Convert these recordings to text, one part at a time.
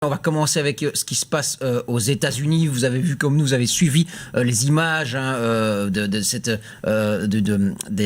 On va commencer avec ce qui se passe aux États-Unis. Vous avez vu, comme nous, vous avez suivi les images des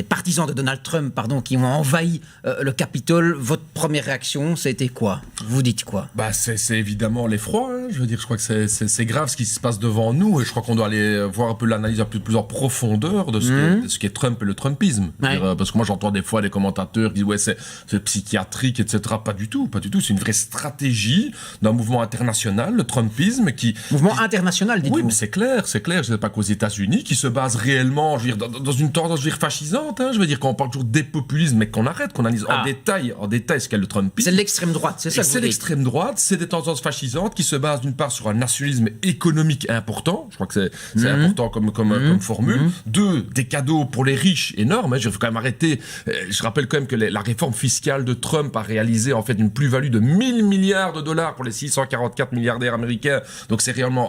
partisans de Donald Trump, qui ont envahi le Capitole. Votre première réaction, ça a été quoi? Vous dites quoi? C'est évidemment l'effroi. Je veux dire, je crois que c'est grave ce qui se passe devant nous, et je crois qu'on doit aller voir un peu l'analyse un peu plus en profondeur de ce qu'est Trump et le Trumpisme. Ouais. Parce que moi, j'entends des fois des commentateurs qui disent ouais, c'est psychiatrique, etc. Pas du tout. C'est une vraie stratégie d'un mouvement international, le Trumpisme, Mouvement international, dites-vous. Oui, mais c'est clair. Je ne sais pas qu'aux États-Unis, qui se base réellement, je veux dire, dans une tendance, je veux dire, fascisante. Je veux dire, quand on parle toujours des populismes, mais qu'on arrête, qu'on analyse en détail ce qu'est le Trumpisme. C'est l'extrême droite, c'est ça. C'est l'extrême droite, c'est des tendances fascisantes qui se basent d'une part sur un nationalisme économique important. Je crois que c'est important comme formule. Deux, des cadeaux pour les riches énormes. Je veux quand même arrêter. Je rappelle quand même que la réforme fiscale de Trump a réalisé en fait une plus-value de 1000 milliards de dollars pour les 644 milliardaires américains. Donc c'est réellement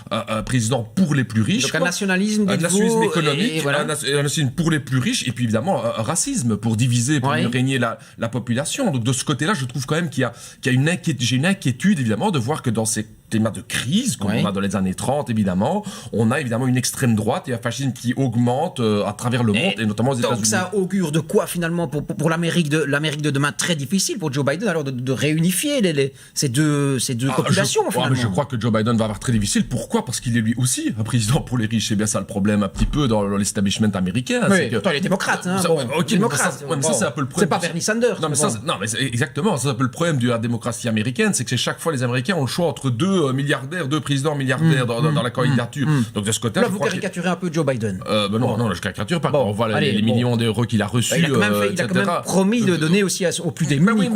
un président pour les plus riches. Donc un nationalisme, un nationalisme économique, et voilà. un nationalisme pour les plus riches, et puis évidemment un racisme pour diviser, pour mieux régner la population. Donc de ce côté-là, je trouve quand même qu'il y a une inquiétude évidemment de voir que dans ces thémas de crise, comme on a dans les années 30 évidemment, on a évidemment une extrême droite et un fascisme qui augmente à travers le monde, et notamment aux États-Unis. Donc ça augure de quoi finalement pour l'Amérique de demain? Très difficile pour Joe Biden alors de réunifier ces deux populations finalement. Je crois que Joe Biden va avoir très difficile. Pourquoi? Parce qu'il est lui aussi un président pour les riches. C'est bien ça le problème un petit peu dans l'establishment américain. Oui, il est démocrate. Démocrate. Ça c'est un peu le problème. C'est pas Bernie Sanders. Mais exactement, c'est un peu le problème de la démocratie américaine, c'est que chaque fois les Américains ont le choix entre deux présidents milliardaires dans la candidature. Donc de ce côté-là, vous caricaturez un peu Joe Biden. Non, je caricature pas. On voit les millions d'euros qu'il a reçus. Il a quand même promis de donner aussi aux plus démunis.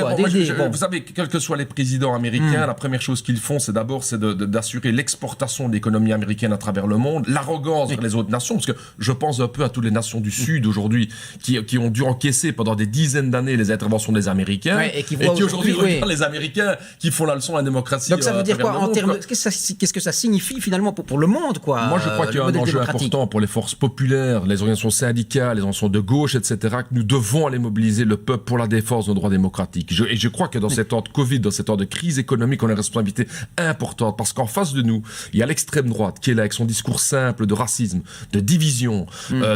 Vous savez, quels que soient les présidents américains, la première chose qu'ils font, c'est d'assurer l'exportation de l'économie américaine à travers le monde, l'arrogance vers les autres nations, parce que je pense un peu à toutes les nations du Sud aujourd'hui qui ont dû encaisser pendant des dizaines d'années les interventions des Américains, et qui aujourd'hui regardent les Américains qui font la leçon à la démocratie. Donc ça veut dire quoi en termes qu'est-ce que ça signifie finalement pour le monde, quoi? Moi je crois qu'il y a un enjeu important pour les forces populaires, les organisations syndicales, les organisations de gauche, etc., que nous devons aller mobiliser le peuple pour la défense de nos droits démocratiques. Et je crois que dans ces temps de Covid, dans ces temps de crise économique, on a une responsabilité importante, parce qu'en face de nous, il y a l'extrême droite qui est là avec son discours simple de racisme, de division,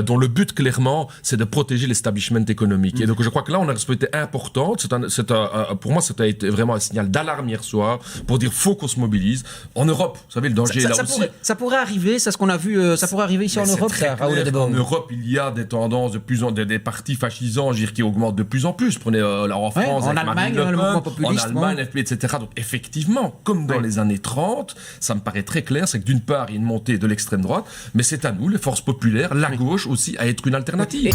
dont le but clairement c'est de protéger l'establishment économique. Et donc je crois que là on a une responsabilité importante. Pour moi ça a été vraiment un signal d'alarme hier soir pour dire faut qu'on se mobilise. En Europe, vous savez, le danger est là aussi. Ça pourrait arriver, c'est ce qu'on a vu, ça pourrait arriver ici en Europe. En Europe, il y a des tendances des partis fascisants, qui augmentent de plus en plus. Prenez en France, en Allemagne, le mouvement populiste. En Allemagne, FP, etc. Donc effectivement, comme dans les années 30, ça me paraît très clair, c'est que d'une part, il y a une montée de l'extrême droite, mais c'est à nous, les forces populaires, la gauche aussi, à être une alternative.